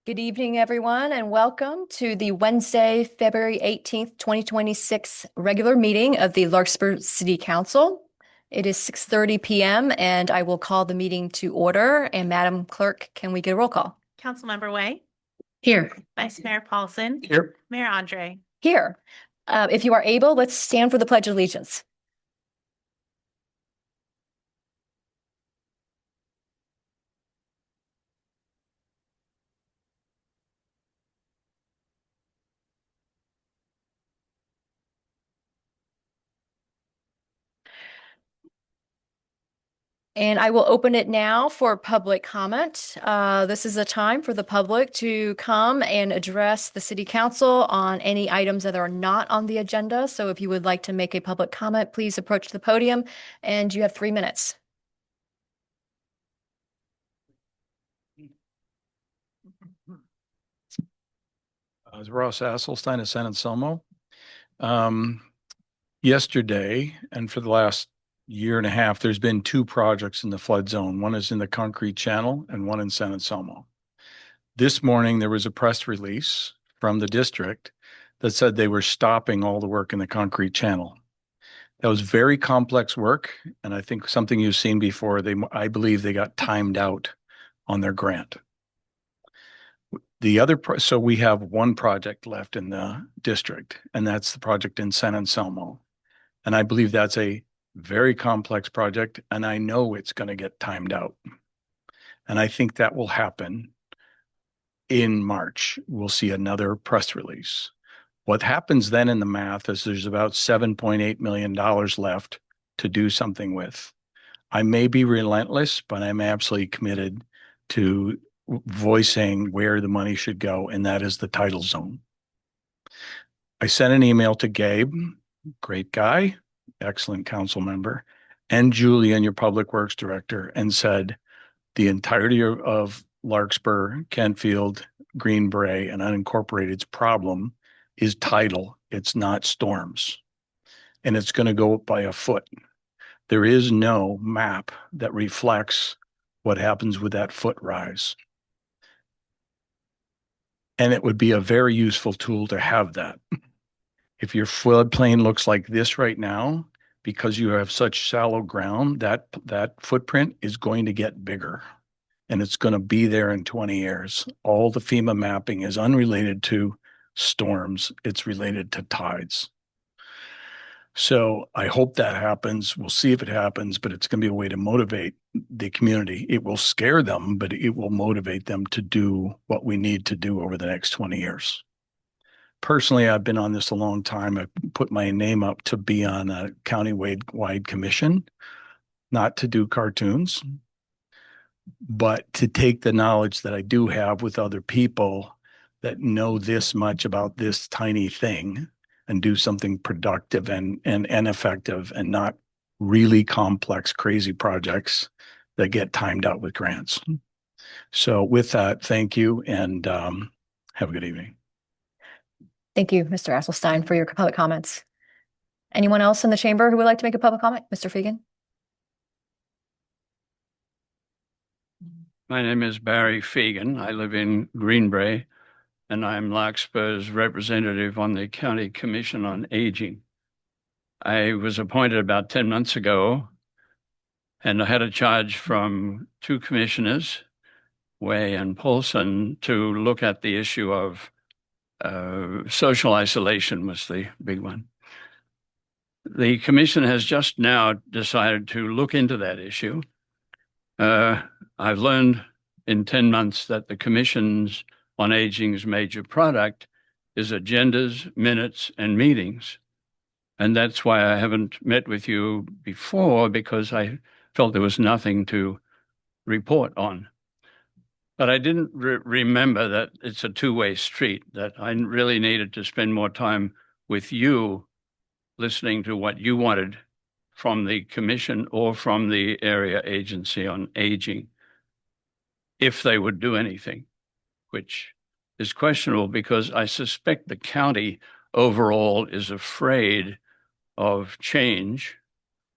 Good evening, everyone, and welcome to the Wednesday, February 18th, 2026 regular meeting of the Larkspur City Council. It is 6:30 p.m. and I will call the meeting to order. And Madam Clerk, can we get a roll call? Councilmember Way, Here. Vice Mayor Paulson, Here. Mayor Andre. Here. If you are able, let's stand for the Pledge of Allegiance. And I will open it now for public comment. This is a time for the public to come and address the city council on any items that are not on the agenda. So if you would like to make a public comment, please approach the podium and you have 3 minutes. Ross Asselstein of San Anselmo. Yesterday, and for the last year and a half, there's been two projects in the flood zone. One is in the Concrete Channel and one in San Anselmo. This morning, there was a press release from the district that said they were stopping all the work in the Concrete Channel. That was very complex work, and I think something you've seen before. I believe they got timed out on their grant. So we have one project left in the district, and that's the project in San Anselmo. And I believe that's a very complex project, and I know it's going to get timed out. And I think that will happen in March. We'll see another press release. What happens then in the math is there's about $7.8 million left to do something with. I may be relentless, but I'm absolutely committed to voicing where the money should go, and that is the tidal zone. I sent an email to Gabe, great guy, excellent council member, and Julian, your public works director, and said the entirety of Larkspur, Kentfield, Green Bray, and unincorporated's problem is tidal. It's not storms. And it's going to go up by a foot. There is no map that reflects what happens with that foot rise. And it would be a very useful tool to have that. If your floodplain looks like this right now, because you have such shallow ground, that footprint is going to get bigger. And it's going to be there in 20 years. All the FEMA mapping is unrelated to storms. It's related to tides. So I hope that happens. We'll see if it happens, but it's going to be a way to motivate the community. It will scare them, but it will motivate them to do what we need to do over the next 20 years. Personally, I've been on this a long time. I put my name up to be on a county-wide commission, not to do cartoons, but to take the knowledge that I do have with other people that know this much about this tiny thing and do something productive and effective, and not really complex, crazy projects that get timed out with grants. So with that, thank you, and have a good evening. Thank you, Mr. Asselstein, for your public comments. Anyone else in the chamber who would like to make a public comment? Mr. Fegan? My name is Barry Fegan. I live in Greenbrae, and I'm Larkspur's representative on the County Commission on Aging. I was appointed about 10 months ago, and I had a charge from two commissioners, Way and Paulson, to look at the issue of social isolation was the big one. The commission has just now decided to look into that issue. I've learned in 10 months that the Commission's on Aging's major product is agendas, minutes, and meetings. And that's why I haven't met with you before, because I felt there was nothing to report on. But I didn't remember that it's a two-way street, that I really needed to spend more time with you, listening to what you wanted from the commission or from the area agency on aging, if they would do anything, which is questionable because I suspect the county overall is afraid of change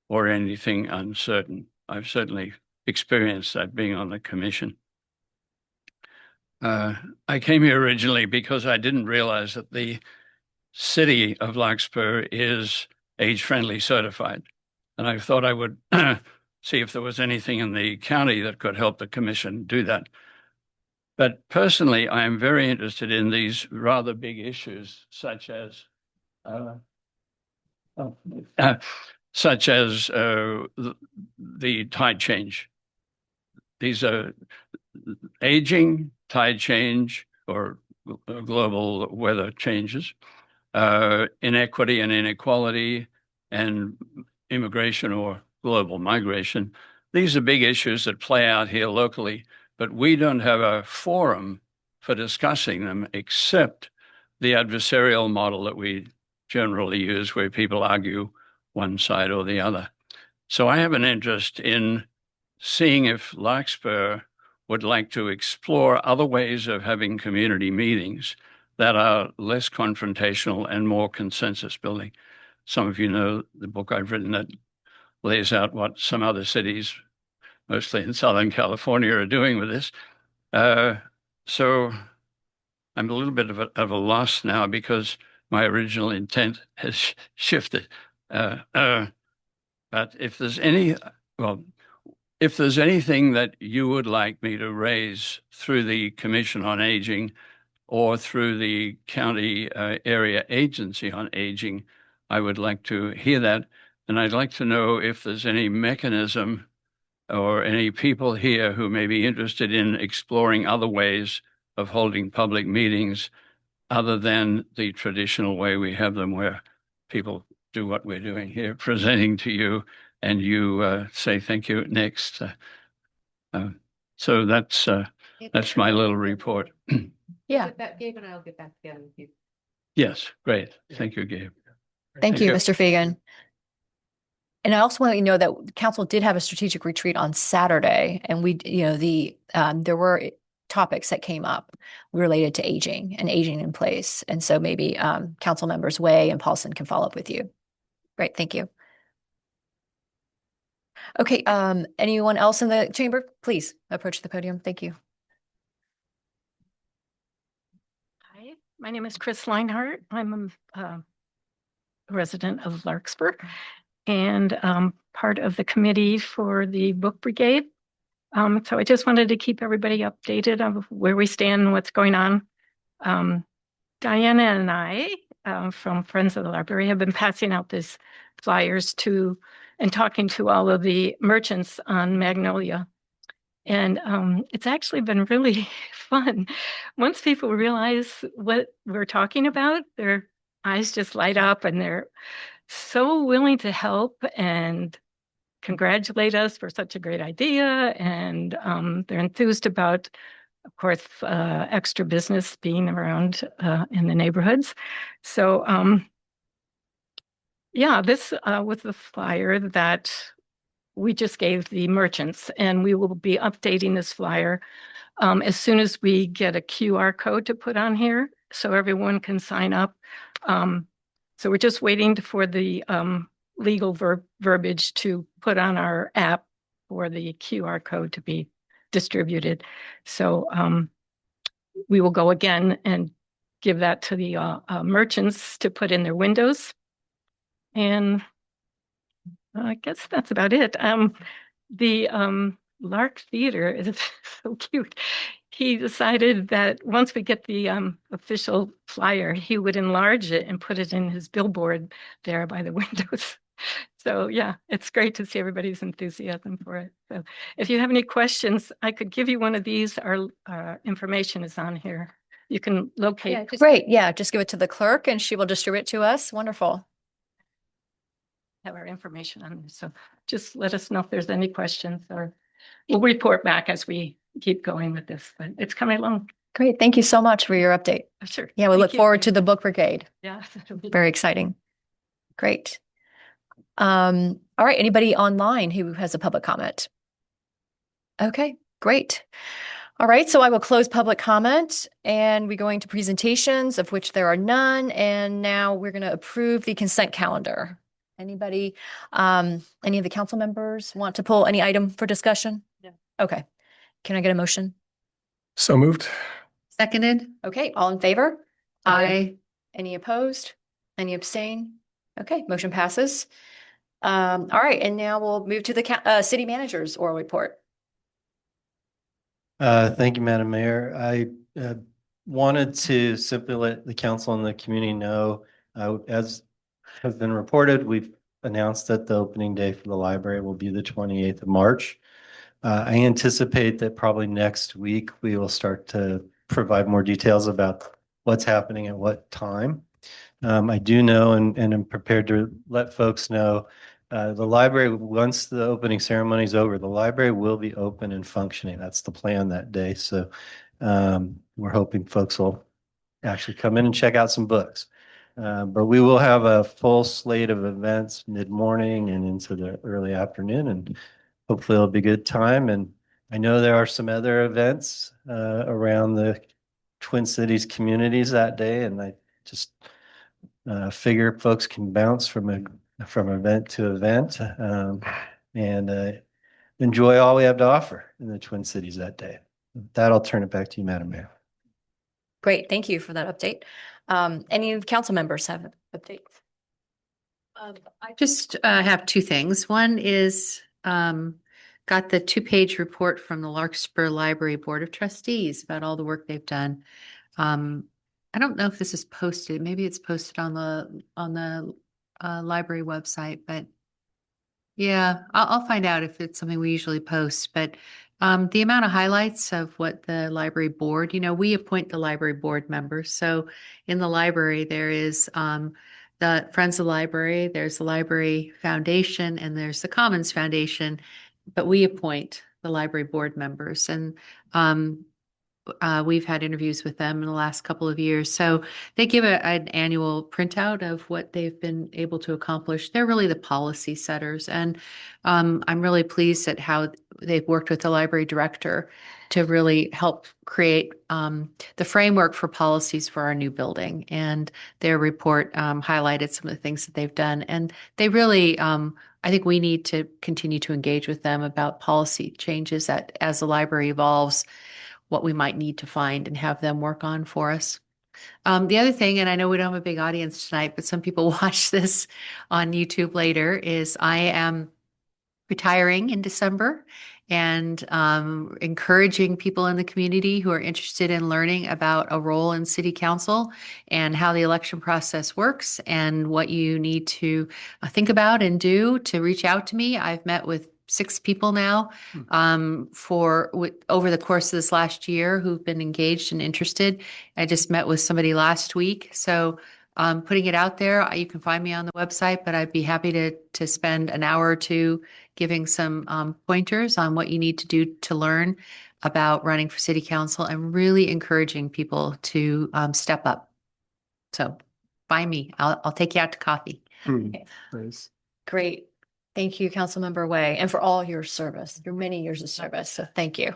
or anything uncertain. I've certainly experienced that being on the commission. I came here originally because I didn't realize that the city of Larkspur is age-friendly certified. And I thought I would see if there was anything in the county that could help the commission do that. But personally, I am very interested in these rather big issues, such as the tide change. These are aging, tide change, or global weather changes, inequity and inequality, and immigration or global migration. These are big issues that play out here locally, but we don't have a forum for discussing them except the adversarial model that we generally use, where people argue one side or the other. So I have an interest in seeing if Larkspur would like to explore other ways of having community meetings that are less confrontational and more consensus building. Some of you know the book I've written that lays out what some other cities, mostly in Southern California, are doing with this. So I'm a little bit of a loss now because my original intent has shifted. But if there's if there's anything that you would like me to raise through the Commission on Aging or through the County Area Agency on Aging, I would like to hear that. And I'd like to know if there's any mechanism or any people here who may be interested in exploring other ways of holding public meetings other than the traditional way we have them, where people do what we're doing here, presenting to you, and you say thank you next. So that's my little report. Yeah. Gabe and I'll get back together with you. Yes, great. Thank you, Gabe. Thank you, Mr. Fagan. And I also want to let you know that council did have a strategic retreat on Saturday, and there were topics that came up related to aging and aging in place. And so maybe council members Way and Paulson can follow up with you. Great, thank you. Okay, anyone else in the chamber? Please approach the podium. Thank you. Hi, my name is Chris Leinhardt. I'm a resident of Larkspur and part of the committee for the book brigade. So I just wanted to keep everybody updated of where we stand and what's going on. Diana and I, from Friends of the Library, have been passing out these flyers and talking to all of the merchants on Magnolia. And it's actually been really fun. Once people realize what we're talking about, their eyes just light up and they're so willing to help and congratulate us for such a great idea. And they're enthused about, of course, extra business being around in the neighborhoods. So yeah, this was the flyer that we just gave the merchants, and we will be updating this flyer as soon as we get a QR code to put on here so everyone can sign up. So we're just waiting for the legal verbiage to put on our app for the QR code to be distributed. So we will go again and give that to the merchants to put in their windows. And I guess that's about it. The Lark Theater is so cute. He decided that once we get the official flyer, he would enlarge it and put it in his billboard there by the windows. So yeah, it's great to see everybody's enthusiasm for it. So if you have any questions, I could give you one of these. Our information is on here. You can locate. Yeah, great. Yeah, just give it to the clerk and she will distribute it to us. Wonderful. Have our information on there. So just let us know if there's any questions, or we'll report back as we keep going with this, but it's coming along. Great. Thank you so much for your update. Sure. Yeah, we Thank look you. forward to the book brigade. Yeah. Very exciting. Great. All right. Anybody online who has a public comment? Okay, great. All right. So I will close public comment and we're going to presentations, of which there are none. And now we're going to approve the consent calendar. Anybody, any of the council members want to pull any item for discussion? Yeah. Okay. Can I get a motion? So moved. Seconded. Okay, all in favor? Aye. Any opposed? Any abstain? Okay, motion passes. All right, and now we'll move to the city manager's oral report. Thank you, Madam Mayor. I wanted to simply let the council and the community know, as has been reported, we've announced that the opening day for the library will be the 28th of March. I anticipate that probably next week we will start to provide more details about what's happening at what time. I do know and I'm prepared to let folks know the library, once the opening ceremony is over, the library will be open and functioning. That's the plan that day. So we're hoping folks will actually come in and check out some books. But we will have a full slate of events mid-morning and into the early afternoon, and hopefully it'll be a good time. And I know there are some other events around the Twin Cities communities that day, and I just figure folks can bounce from event to event and enjoy all we have to offer in the Twin Cities that day. With that, I'll turn it back to you, Madam Mayor. Great, thank you for that update. Any council members have updates? I just have two things. One is got the 2-page report from the Larkspur Library Board of Trustees about all the work they've done. I don't know if this is posted. Maybe it's posted on the library website, but yeah, I'll find out if it's something we usually post. But the amount of highlights of what the library board, we appoint the library board members. So in the library, there is the Friends of the Library, there's the Library Foundation, and there's the Commons Foundation. But we appoint the library board members, and we've had interviews with them in the last couple of years. So they give an annual printout of what they've been able to accomplish. They're really the policy setters. And I'm really pleased at how they've worked with the library director to really help create the framework for policies for our new building. And their report highlighted some of the things that they've done. And they really, I think we need to continue to engage with them about policy changes that as the library evolves, what we might need to find and have them work on for us. The other thing, and I know we don't have a big audience tonight, but some people watch this on YouTube later, is I am retiring in December and encouraging people in the community who are interested in learning about a role in city council and how the election process works and what you need to think about and do to reach out to me. I've met with 6 people now over the course of this last year who've been engaged and interested. I just met with somebody last week. So putting it out there, you can find me on the website, but I'd be happy to spend an hour or two giving some pointers on what you need to do to learn about running for city council and really encouraging people to step up. So find me. I'll take you out to coffee. Nice. Great. Thank you, Councilmember Way, and for all your service, your many years of service. So thank you.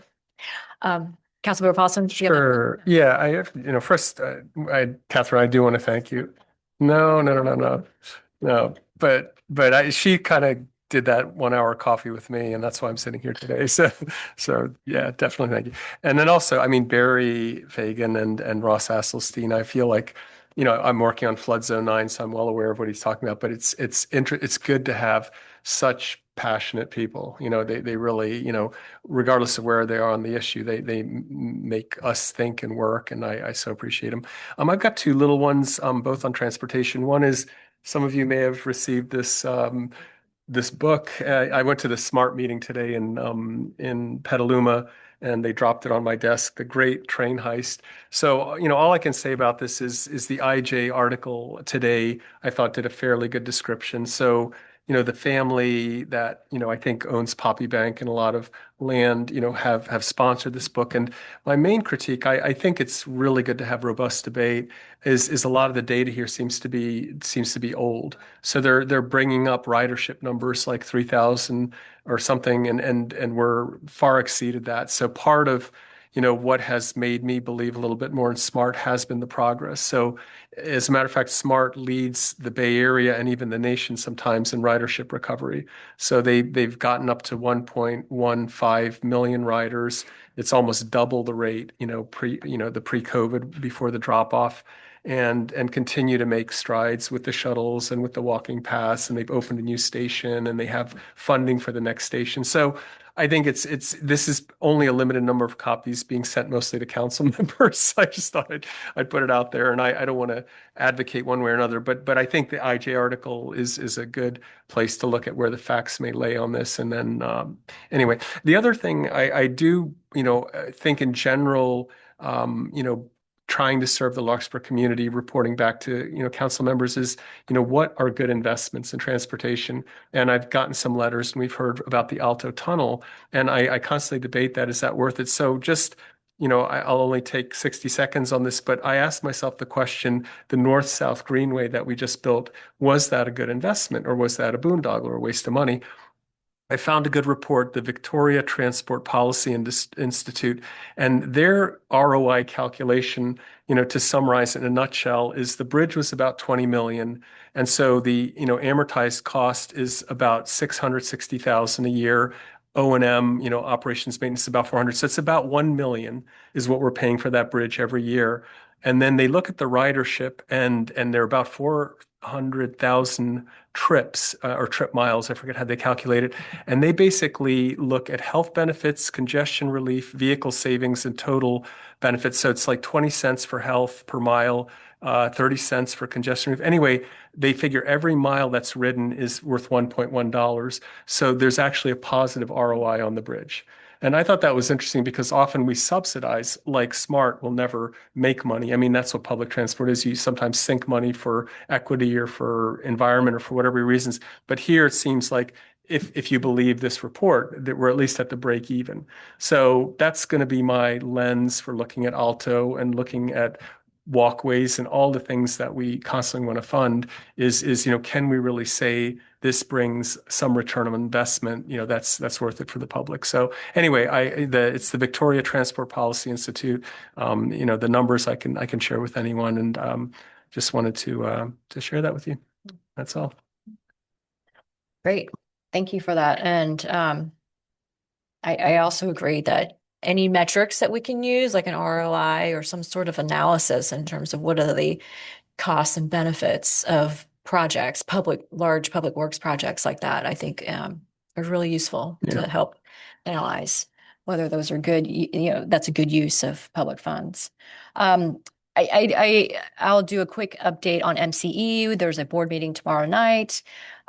Councilmember Paulson. Do you have Sure. Yeah, I have, first, Catherine, I do want to thank you. No. She kind of did that 1-hour coffee with me, and that's why I'm sitting here today. So yeah, definitely thank you. And then also, I mean, Barry Fagan and Ross Asselstein, I feel like, I'm working on Flood Zone 9, so I'm well aware of what he's talking about, but it's good to have such passionate people. They really, regardless of where they are on the issue, they make us think and work, and I so appreciate them. I've got 2 little ones, both on transportation. One is, some of you may have received this book. I went to the SMART meeting today in Petaluma, and they dropped it on my desk, The Great Train Heist. So, all I can say about this is the IJ article today, I thought, did a fairly good description. So, the family that, I think owns Poppy Bank and a lot of land, have sponsored this book. And my main critique, I think it's really good to have robust debate, is a lot of the data here seems to be old. So they're bringing up ridership numbers like 3,000 or something, and we're far exceeded that. So part of, what has made me believe a little bit more in SMART has been the progress. So as a matter of fact, SMART leads the Bay Area and even the nation sometimes in ridership recovery. So they've gotten up to 1.15 million riders. It's almost double the rate, the pre-COVID before the drop off, and continue to make strides with the shuttles and with the walking paths. And they've opened a new station and they have funding for the next station. So I think this is only a limited number of copies being sent mostly to council members. I just thought I'd put it out there, and I don't want to advocate one way or another, but I think the IJ article is a good place to look at where the facts may lay on this. And then anyway, the other thing I do think in general, trying to serve the Larkspur community, reporting back to council members is what are good investments in transportation. And I've gotten some letters, and we've heard about the Alto Tunnel, and I constantly debate that. Is that worth it? So just I'll only take 60 seconds on this, but I asked myself the question: the North-South Greenway that we just built, was that a good investment, or was that a boondoggle or a waste of money? I found a good report, the Victoria Transport Policy Institute, and their ROI calculation, to summarize it in a nutshell, is the bridge was about 20 million. And so the, amortized cost is about 660,000 a year. O&M, operations maintenance, about 400. So it's about 1 million is what we're paying for that bridge every year. And then they look at the ridership, and they're about 400,000 trips or trip miles. I forget how they calculate it. And they basically look at health benefits, congestion relief, vehicle savings, and total benefits. So it's like 20 cents for health per mile, 30 cents for congestion relief. Anyway, they figure every mile that's ridden is worth $1.1. So there's actually a positive ROI on the bridge. And I thought that was interesting because often we subsidize, like SMART will never make money. I mean, that's what public transport is. You sometimes sink money for equity or for environment or for whatever reasons. But here it seems like if you believe this report, that we're at least at the break even. So that's going to be my lens for looking at Alto and looking at walkways and all the things that we constantly want to fund is can we really say this brings some return on investment, that's worth it for the public. So anyway, it's the Victoria Transport Policy Institute. The numbers I can share with anyone, and just wanted to share that with you. That's all. Great. Thank you for that. And I also agree that any metrics that we can use, like an ROI or some sort of analysis in terms of what are the costs and benefits of projects, large public works projects like that, I think are really useful to help analyze whether those are good, that's a good use of public funds. I'll do a quick update on MCE. There's a board meeting tomorrow night.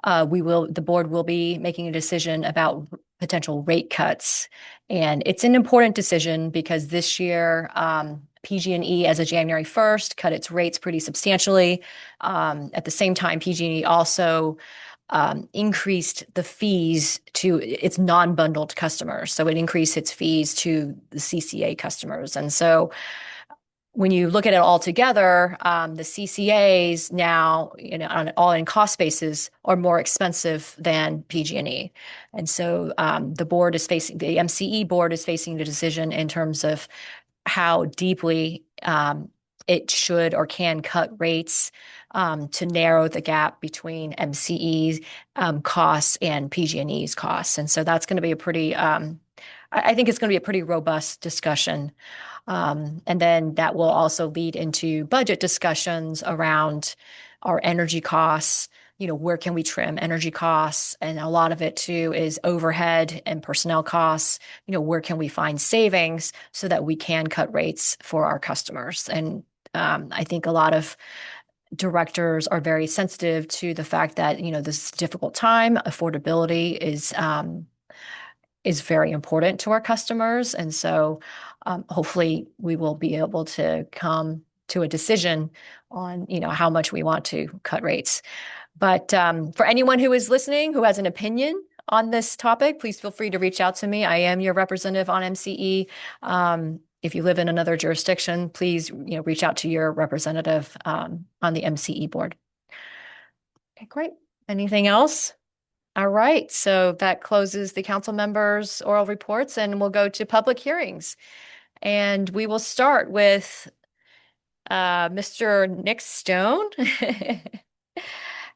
The board will be making a decision about potential rate cuts. And it's an important decision because this year, PG&E as of January 1st cut its rates pretty substantially. At the same time, PG&E also increased the fees to its non-bundled customers. So it increased its fees to the CCA customers. And so when you look at it all together, the CCAs now, on an all-in cost basis, are more expensive than PG&E. And so the MCE board is facing the decision in terms of how deeply it should or can cut rates to narrow the gap between MCE's costs and PG&E's costs. And so that's going to be I think it's going to be a pretty robust discussion. And then that will also lead into budget discussions around our energy costs. Where can we trim energy costs? And a lot of it too is overhead and personnel costs. Where can we find savings so that we can cut rates for our customers? And I think a lot of directors are very sensitive to the fact that, this is a difficult time. Affordability is very important to our customers. And so hopefully we will be able to come to a decision on, how much we want to cut rates. But for anyone who is listening, who has an opinion on this topic, please feel free to reach out to me. I am your representative on MCE. If you live in another jurisdiction, please, reach out to your representative on the MCE board. Okay, great. Anything else? All right. So that closes the council members' oral reports, and we'll go to public hearings. And we will start with Mr. Nick Stone,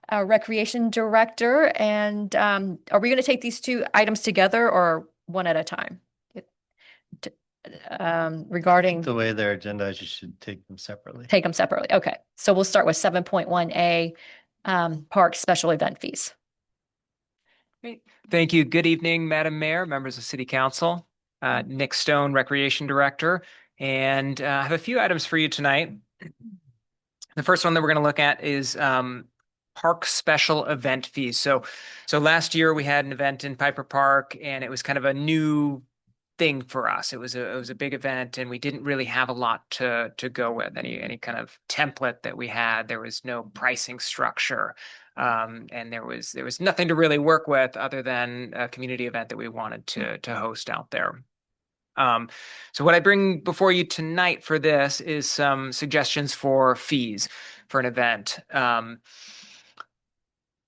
our Recreation Director. And are we going to take these two items together or one at a time? Regarding The way they're agendized, you should take them separately. take them separately. Okay. So we'll start with 7.1A, park special event fees. Great. Thank you. Good evening, Madam Mayor, members of City Council. Nick Stone, Recreation Director. And I have a few items for you tonight. The first one that we're going to look at is park special event fees. So last year we had an event in Piper Park, and it was kind of a new thing for us. It was a big event, and we didn't really have a lot to go with, any kind of template that we had. There was no pricing structure. And there was nothing to really work with other than a community event that we wanted to host out there. So what I bring before you tonight for this is some suggestions for fees for an event.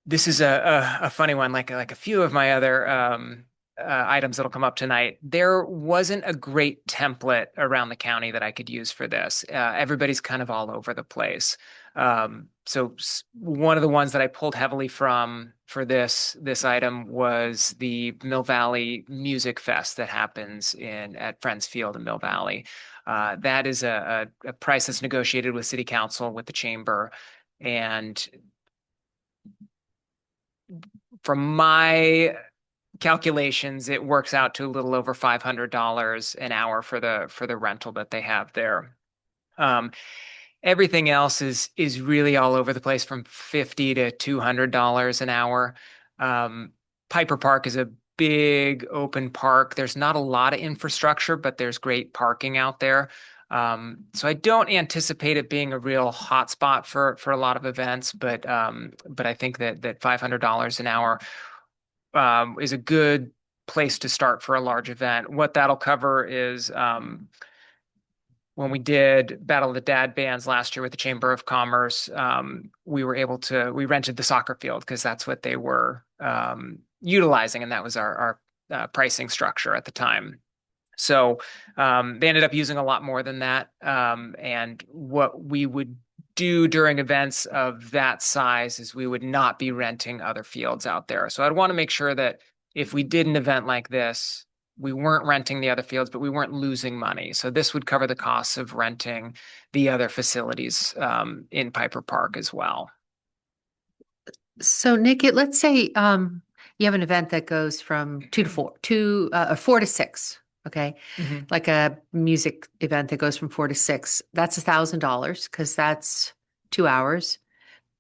This is a funny one, like a few of my other items that'll come up tonight. There wasn't a great template around the county that I could use for this. Everybody's kind of all over the place. So one of the ones that I pulled heavily from for this item was the Mill Valley Music Fest that happens at Friends Field in Mill Valley. That is a price that's negotiated with City Council, with the Chamber, and from my calculations, it works out to a little over $500 an hour for the rental that they have there. Everything else is really all over the place, from $50 to $200 an hour. Piper Park is a big open park. There's not a lot of infrastructure, but there's great parking out there. So I don't anticipate it being a real hotspot for a lot of events, but I think that $500 an hour is a good place to start for a large event. What that'll cover is when we did Battle of the Dad Bands last year with the Chamber of Commerce, we rented the soccer field because that's what they were utilizing, and that was our pricing structure at the time. So they ended up using a lot more than that. And what we would do during events of that size is we would not be renting other fields out there. So I'd want to make sure that if we did an event like this, we weren't renting the other fields, but we weren't losing money. So this would cover the costs of renting the other facilities in Piper Park as well. So Nick, let's say you have an event that goes from 2 to 4, 4 to 6. Okay. Mm-hmm. Like a music event that goes from 4 to 6. That's $1,000 because that's 2 hours.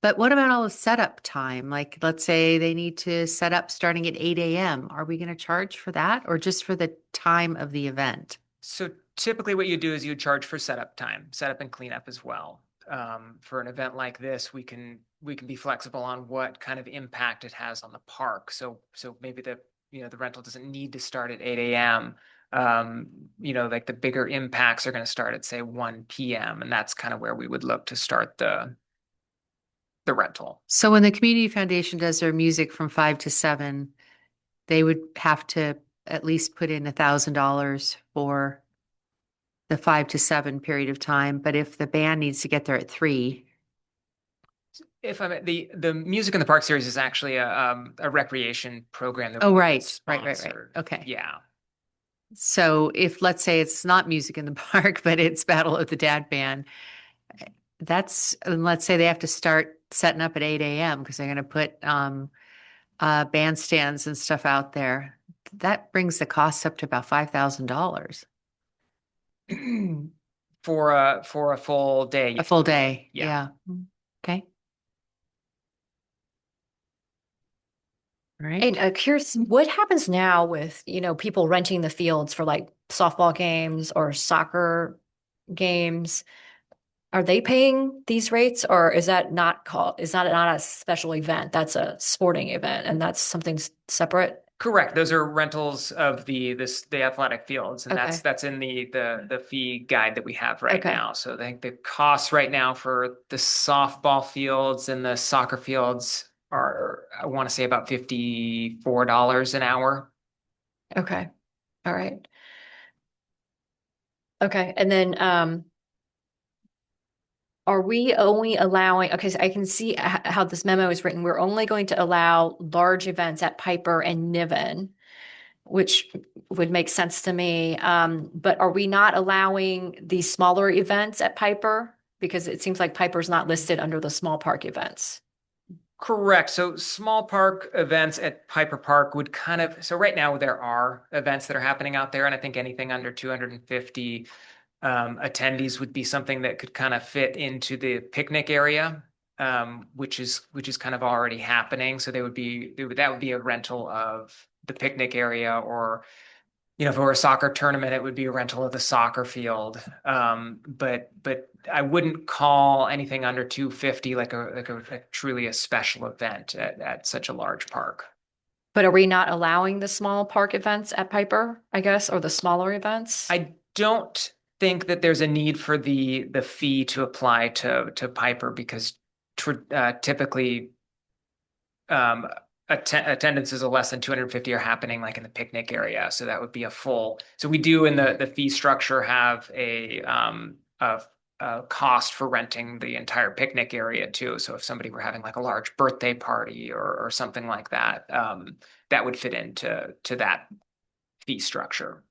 But what about all the setup time? Like, let's say they need to set up starting at 8 a.m. Are we going to charge for that, or just for the time of the event? So typically what you do is you charge for setup and cleanup as well. For an event like this, we can be flexible on what kind of impact it has on the park. So maybe the rental doesn't need to start at 8 a.m. Like the bigger impacts are going to start at, say, 1 p.m. And that's kind of where we would look to start the rental. So when the community foundation does their music from 5 to 7, they would have to at least put in $1,000 for the 5 to 7 period of time. But if the band needs to get there at 3. If I'm the Music in the Park series is actually a recreation program that Right. sponsored. Okay. Yeah. So if, let's say, it's not Music in the Park, but it's Battle of the Dad Band, let's say they have to start setting up at 8 a.m. because they're going to put bandstands and stuff out there. That brings the cost up to about $5,000. For a full day. A full day. Yeah. Okay. All right. And curious, what happens now with, people renting the fields for like softball games or soccer games? Are they paying these rates, or is that not a special event? That's a sporting event, and that's something separate? Correct. Those are rentals of the athletic fields, and Okay. that's in the fee guide that we have right Okay. now. So I think the costs right now for the softball fields and the soccer fields are, I want to say, about $54 an hour. Okay. All right. Okay, and then are we only allowing, okay, so I can see how this memo is written. We're only going to allow large events at Piper and Niven, which would make sense to me. But are we not allowing these smaller events at Piper? Because it seems like Piper's not listed under the small park events. Correct. So small park events at Piper Park would kind of, so right now there are events that are happening out there, and I think anything under 250 attendees would be something that could kind of fit into the picnic area, which is kind of already happening. So that would be a rental of the picnic area, or if it were a soccer tournament, it would be a rental of the soccer field. But I wouldn't call anything under 250 like a truly a special event at such a large park. But are we not allowing the small park events at Piper, I guess, or the smaller events? I don't think that there's a need for the fee to apply to Piper, because typically attendances of less than 250 are happening like in the picnic area. So that would be a full. So we do in the fee structure have a cost for renting the entire picnic area too. So if somebody were having like a large birthday party or something like that, that would fit into that fee structure.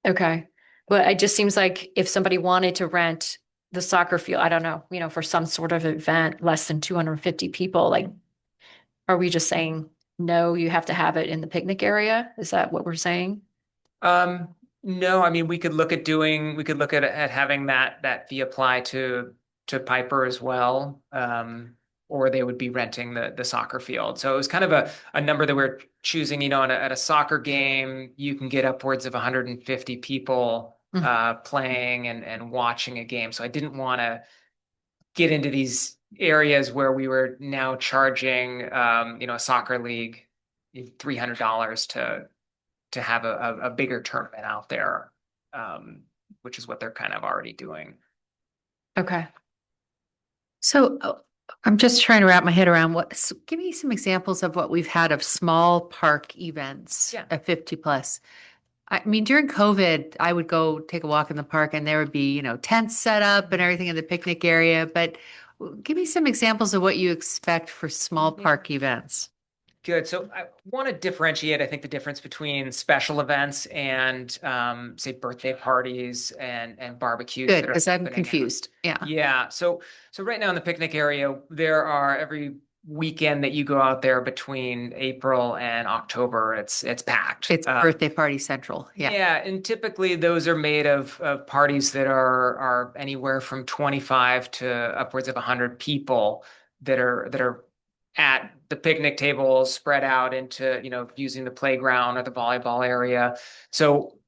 Okay. But it just seems like if somebody wanted to rent the soccer field, I don't know, for some sort of event, less than 250 people, like, are we just saying, no, you have to have it in the picnic area? Is that what we're saying? No, I mean, we could look at having that fee apply to Piper as well. Or they would be renting the soccer field. So it was kind of a number that we're choosing, at a soccer game, you can get upwards of 150 people playing and watching a game. So I didn't want to get into these areas where we were now charging, a soccer league $300 to have a bigger tournament out there, which is what they're kind of already doing. Okay. So I'm just trying to wrap my head around give me some examples of what we've had of small park events Yeah. of 50 plus. I mean, during COVID, I would go take a walk in the park and there would be, tents set up and everything in the picnic area. But give me some examples of what you expect for small park events. Good. So I want to differentiate, I think, the difference between special events and, say, birthday parties and barbecues. Good, because I'm confused. Yeah. Yeah. So right now in the picnic area, there are every weekend that you go out there between April and October, it's packed. It's birthday party central. Yeah. Yeah. And typically those are made of parties that are anywhere from 25 to upwards of 100 people that are at the picnic tables spread out into, using the playground or the volleyball area. So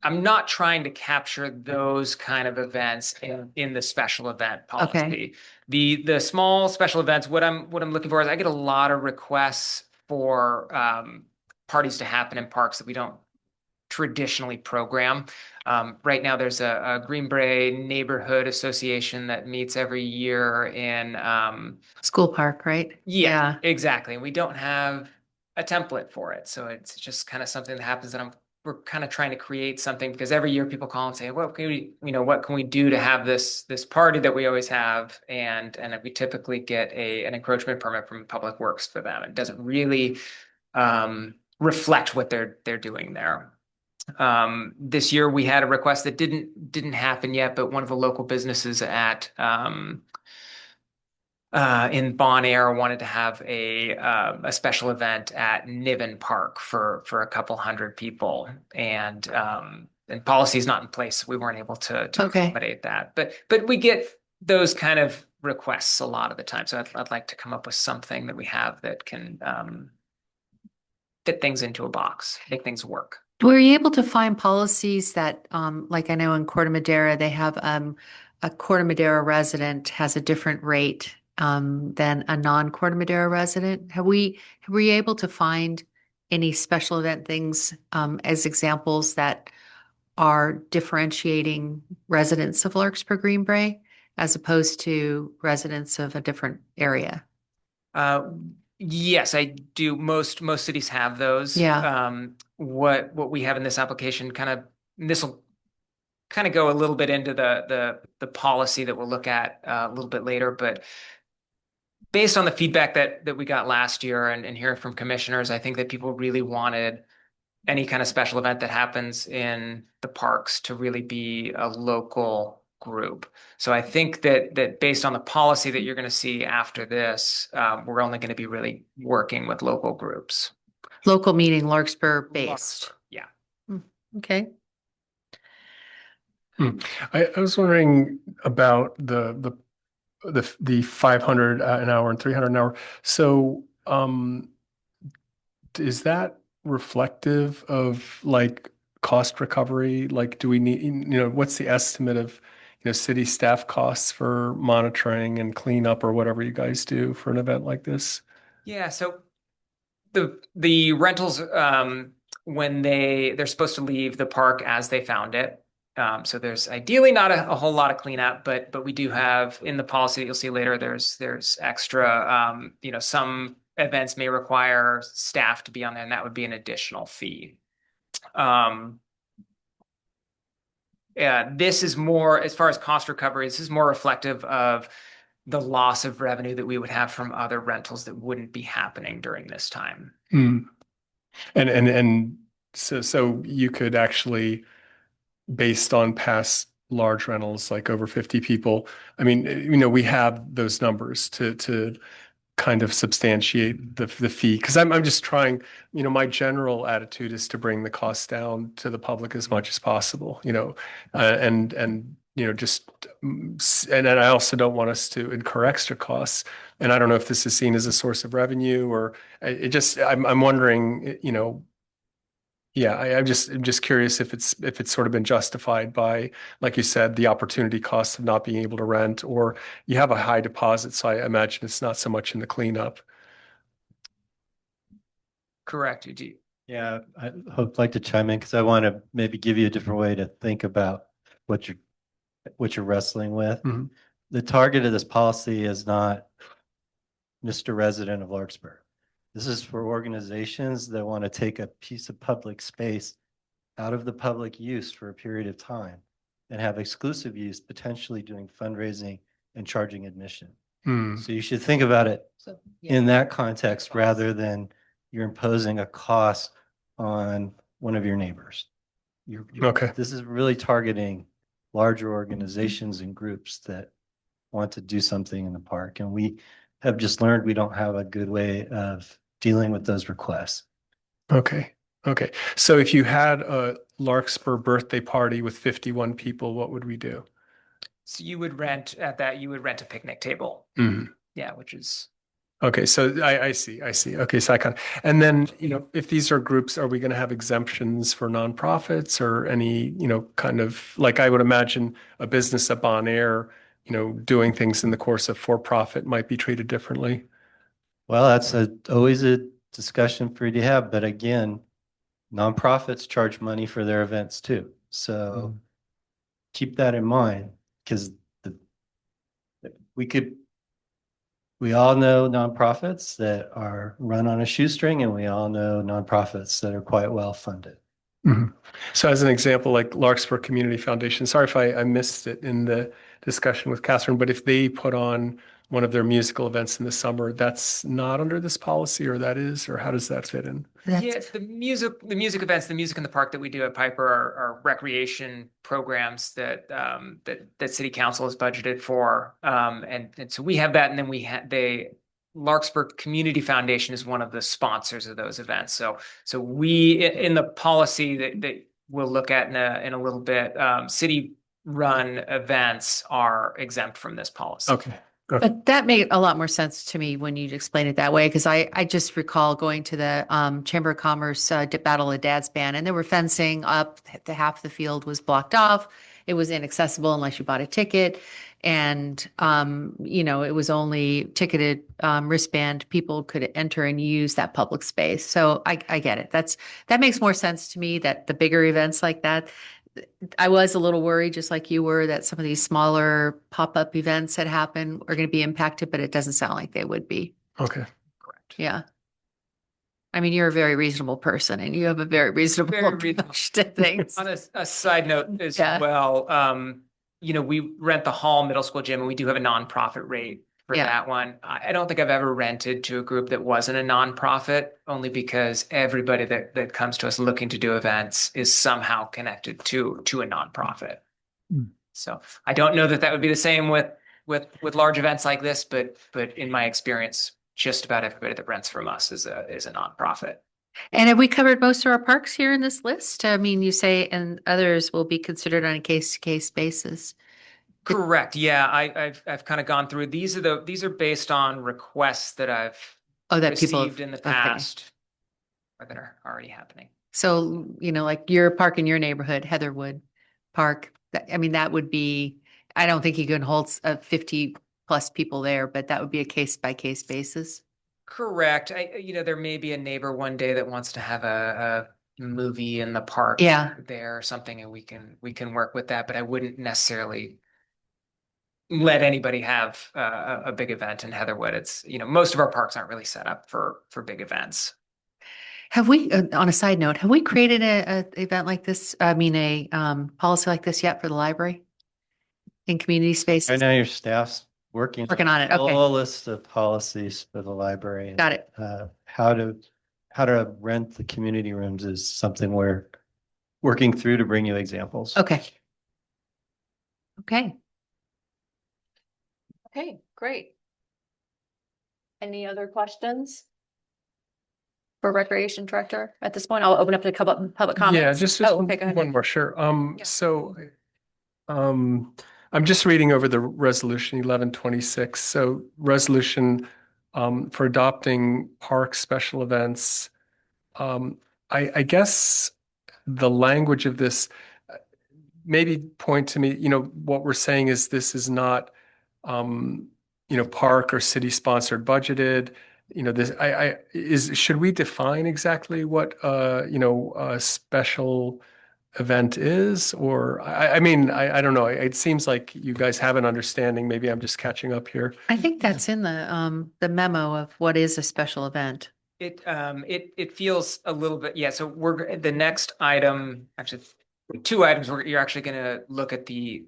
I'm not trying to capture those kind of events in the special event policy. Okay. The small special events, what I'm looking for is I get a lot of requests for parties to happen in parks that we don't traditionally program. Right now, there's a Green Bay neighborhood association that meets every year in School park, right? yeah, exactly. And we don't have a template for it, so it's just kind of something that happens that we're kind of trying to create something, because every year people call and say, "What can what can we do to have this party that we always have?" And we typically get an encroachment permit from Public Works for them. It doesn't really reflect what they're doing there. This year we had a request that didn't happen yet, but one of the local businesses at in Bon Air wanted to have a special event at Niven Park for a couple hundred people, and policy is not in place. We weren't able to accommodate that, but we get those kind of requests a lot of the time. So I'd like to come up with something that we have that can fit things into a box, make things work. Were you able to find policies that, like I know in Corte Madera, they have a Corte Madera resident has a different rate than a non-Corte Madera resident? Were you able to find any special event things as examples that are differentiating residents of Larkspur Green Bay as opposed to residents of a different area? Yes, I do. Most cities have those. Yeah. What we have in this application this will kind of go a little bit into the policy that we'll look at a little bit later, but based on the feedback that we got last year and hearing from commissioners, I think that people really wanted any kind of special event that happens in the parks to really be a local group. So I think that based on the policy that you're going to see after this, we're only going to be really working with local groups. Local meeting, Larkspur based. Yeah. Okay. I was wondering about the 500 an hour and 300 an hour. So, is that reflective of like cost recovery? Like, do we need, what's the estimate of, city staff costs for monitoring and cleanup or whatever you guys do for an event like this? Yeah. So the rentals, when they're supposed to leave the park as they found it. So there's ideally not a whole lot of cleanup, but we do have in the policy that you'll see later, there's extra, some events may require staff to be on there, and that would be an additional fee. Yeah, this is more, as far as cost recovery, this is more reflective of the loss of revenue that we would have from other rentals that wouldn't be happening during this time. And so you could actually, based on past large rentals, like over 50 people, I mean, we have those numbers to kind of substantiate the fee. Because I'm just trying, my general attitude is to bring the costs down to the public as much as possible, and just, and I also don't want us to incur extra costs. And I don't know if this is seen as a source of revenue or I'm wondering, yeah, I'm just curious if it's sort of been justified by, like you said, the opportunity cost of not being able to rent, or you have a high deposit, so I imagine it's not so much in the cleanup. Correct, Eugene. Yeah, I'd like to chime in because I want to maybe give you a different way to think about what you're wrestling with. Mhm. The target of this policy is not Mr. Resident of Larkspur. This is for organizations that want to take a piece of public space out of the public use for a period of time and have exclusive use, potentially doing fundraising and charging admission. So you should think about it in that context rather than you're imposing a cost on one of your neighbors. Okay. This is really targeting larger organizations and groups that want to do something in the park. And we have just learned we don't have a good way of dealing with those requests. Okay. So if you had a Larkspur birthday party with 51 people, what would we do? So you would rent a picnic table. Mhm. Yeah, which is. Okay, so I see. Okay, so and then, if these are groups, are we going to have exemptions for nonprofits or any, kind of, like I would imagine a business up on air, doing things in the course of for-profit might be treated differently. Well, that's always a discussion for you to have, but again, nonprofits charge money for their events too. So keep that in mind because we all know nonprofits that are run on a shoestring, and we all know nonprofits that are quite well funded. Mhm. So as an example, like Larkspur Community Foundation, sorry if I missed it in the discussion with Catherine, but if they put on one of their musical events in the summer, that's not under this policy, or that is, or how does that fit in? Yeah, the music events, the music in the park that we do at Piper are recreation programs that City Council has budgeted for, and so we have that, and then the Larkspur Community Foundation is one of the sponsors of those events. So we in the policy that we'll look at in a little bit, city-run events are exempt from this policy. Okay. But that made a lot more sense to me when you explained it that way, because I just recall going to the Chamber of Commerce Battle of Dad's Band, and there were fencing up. Half the field was blocked off. It was inaccessible unless you bought a ticket. And, it was only ticketed wristband. People could enter and use that public space. So I get it. That makes more sense to me, that the bigger events like that. I was a little worried, just like you were, that some of these smaller pop-up events that happen are going to be impacted, but it doesn't sound like they would be. Okay. Correct. Yeah. I mean, you're a very reasonable person and you have a very reasonable Very reasonable. approach to things. On a side note as Yeah. well, we rent the Hall Middle School gym and we do have a nonprofit rate for Yeah. that one. I don't think I've ever rented to a group that wasn't a nonprofit, only because everybody that comes to us looking to do events is somehow connected to a nonprofit. Hmm. So I don't know that would be the same with large events like this, but in my experience, just about everybody that rents from us is a nonprofit. And have we covered most of our parks here in this list? I mean, you say, and others will be considered on a case-to-case basis. Correct. Yeah, I've kind of gone through. These are based on requests that I've Oh, that people received in the okay. past or that are already happening. So, like your park in your neighborhood, Heatherwood Park, I mean, that would be, I don't think you can hold 50 plus people there, but that would be a case by case basis. Correct. There may be a neighbor one day that wants to have a movie in the park Yeah. there or something, and we can work with that, but I wouldn't necessarily let anybody have a big event in Heatherwood. It's, most of our parks aren't really set up for big events. Have we, on a side note, have we created a event like this? I mean, a policy like this yet for the library in community Right spaces? now, your staff's working On it. a Okay. whole list of policies for the library. Got it. How to rent the community rooms is something we're working through to bring you examples. Okay. Okay. Okay, great. Any other questions? For Recreation Director at this point, I'll open up to public comments. Yeah, just Oh, okay, go ahead. one more, sure. Yeah. So, I'm just reading over the resolution 1126. So resolution, for adopting park special events. I guess the language of this, maybe point to me, what we're saying is this is not, park or city sponsored budgeted. Should we define exactly what, a special event is? Or, I mean, I don't know. It seems like you guys have an understanding. Maybe I'm just catching up here. I think that's in the memo of what is a special event. It feels a little bit, yeah. So the next item, actually, two items where you're actually going to look at the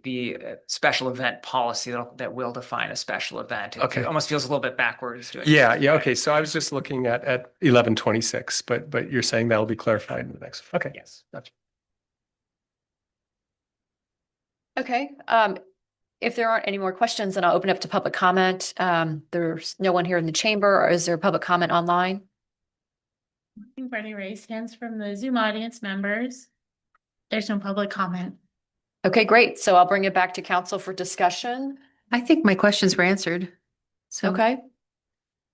special event policy that will define a special event. Okay. It almost feels a little bit backwards to it. Yeah. Okay. So I was just looking at 1126, but you're saying that'll be clarified in the next. Okay. Yes. Gotcha. Okay, if there aren't any more questions, then I'll open up to public comment. There's no one here in the chamber, or is there public comment online? We've already raised hands from the Zoom audience members. There's no public comment. Okay, great. So I'll bring it back to council for discussion. I think my questions were answered. So Okay,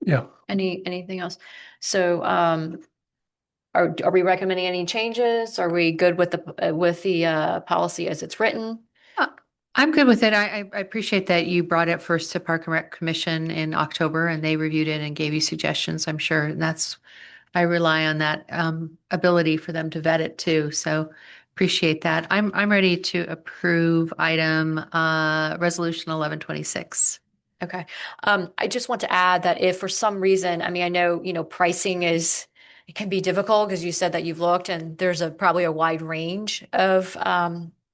Yeah. anything else? So, are we recommending any changes? Are we good with the policy as it's written? I'm good with it. I appreciate that you brought it first to Park and Rec Commission in October and they reviewed it and gave you suggestions, I'm sure. And I rely on that ability for them to vet it too. So appreciate that. I'm ready to approve item resolution 1126. Okay. I just want to add that if for some reason, I mean, I know, pricing it can be difficult because you said that you've looked and there's probably a wide range of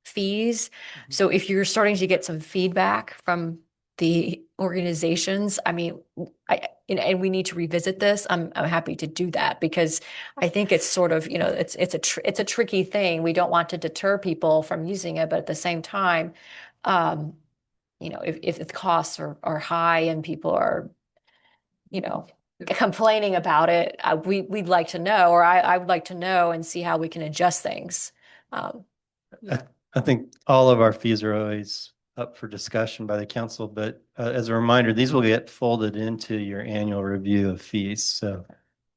fees. Mm-hmm. So if you're starting to get some feedback from the organizations, I mean, and we need to revisit this, I'm happy to do that because I think it's sort of, it's a tricky thing. We don't want to deter people from using it, but at the same time, if the costs are high and people are, complaining about it, we'd like to know, or I would like to know and see how we can adjust things. I think all of our fees are always up for discussion by the council, but as a reminder, these will get folded into your annual review of fees. So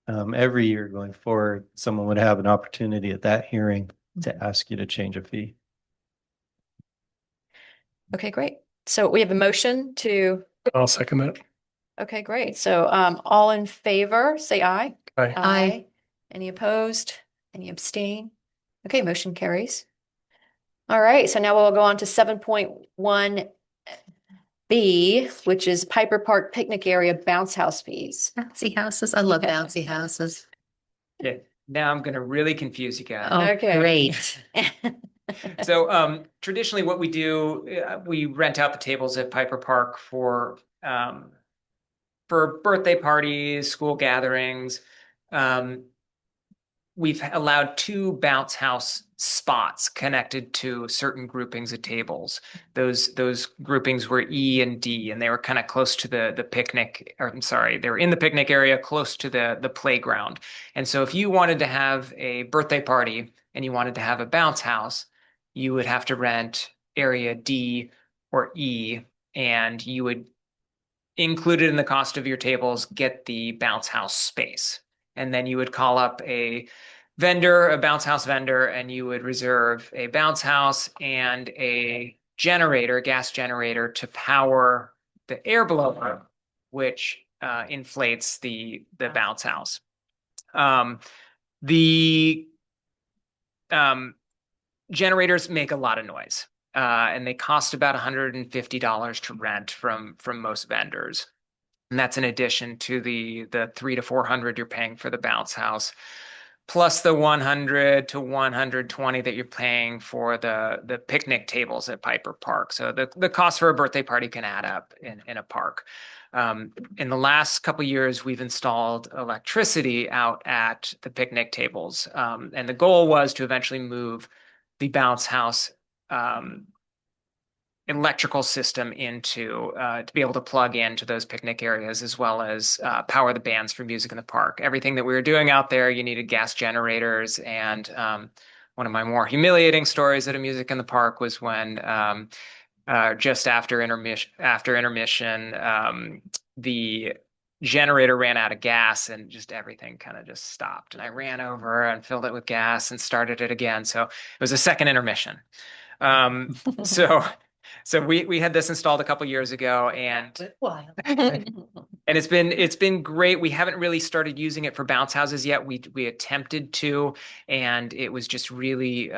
every year going forward, someone would have an opportunity at that hearing to ask you to change a fee. Okay, great. So we have a motion to, I'll second that. okay, great. So all in favor, say aye. Aye. Aye. Any opposed? Any abstain? Okay, motion carries. All right, so now we'll go on to 7.1B, which is Piper Park Picnic Area Bounce House fees. Bouncy houses. I love Okay. bouncy houses. Yeah. Now I'm going to really confuse you guys. Oh, Okay. great. So traditionally what we do, we rent out the tables at Piper Park for birthday parties, school gatherings. We've allowed 2 bounce house spots connected to certain groupings of tables. Those groupings were E and D, and they were kind of close to the picnic, or I'm sorry, they were in the picnic area close to the playground. And so if you wanted to have a birthday party and you wanted to have a bounce house, you would have to rent area D or E, and you would, included in the cost of your tables, get the bounce house space. And then you would call up a vendor, a bounce house vendor, and you would reserve a bounce house and a generator, gas generator, to power the air blower, which inflates the bounce house. The generators make a lot of noise, and they cost about $150 to rent from most vendors. And that's in addition to the $300 to $400 you're paying for the bounce house, plus the $100 to $120 that you're paying for the picnic tables at Piper Park. So the cost for a birthday party can add up in a park. In the last couple of years, we've installed electricity out at the picnic tables, and the goal was to eventually move the bounce house electrical system into to be able to plug into those picnic areas, as well as power the bands for music in the park. Everything that we were doing out there, you needed gas generators. And one of my more humiliating stories at a music in the park was when just after intermission, the generator ran out of gas and just everything kind of just stopped. And I ran over and filled it with gas and started it again. So it was a second intermission. So we had this installed a couple years ago, and it's been great. We haven't really started using it for bounce houses yet. We attempted to, and it was just really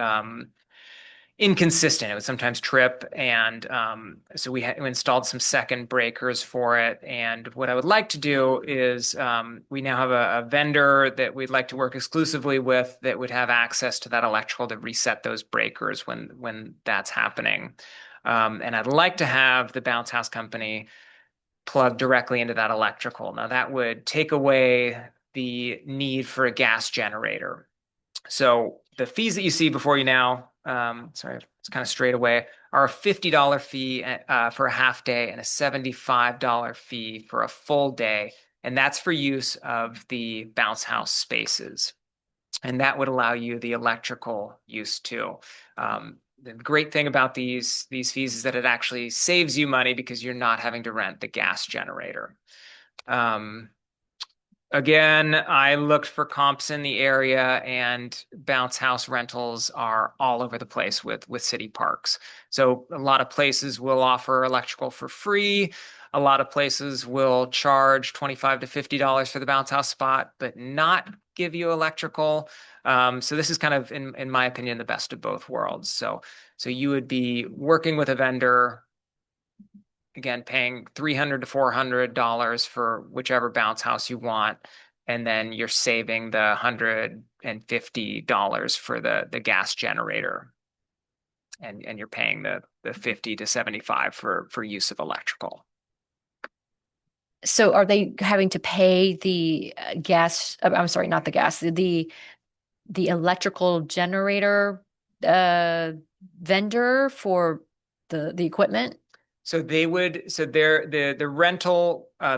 inconsistent. It would sometimes trip, and so we installed some second breakers for it. And what I would like to do is we now have a vendor that we'd like to work exclusively with that would have access to that electrical to reset those breakers when that's happening. And I'd like to have the bounce house company plug directly into that electrical. Now that would take away the need for a gas generator. So the fees that you see before you now, sorry, it's kind of straight away, are a $50 fee for a half day and a $75 fee for a full day. And that's for use of the bounce house spaces. And that would allow you the electrical use too. The great thing about these fees is that it actually saves you money because you're not having to rent the gas generator. Again, I looked for comps in the area, and bounce house rentals are all over the place with city parks. So a lot of places will offer electrical for free. A lot of places will charge $25 to $50 for the bounce house spot, but not give you electrical. So this is kind of, in my opinion, the best of both worlds. So you would be working with a vendor, again, paying $300 to $400 for whichever bounce house you want, and then you're saving the $150 for the gas generator, and you're paying the $50 to $75 for use of electrical. So are they having to pay the gas? I'm sorry, not the gas, the electrical generator vendor for the equipment? So the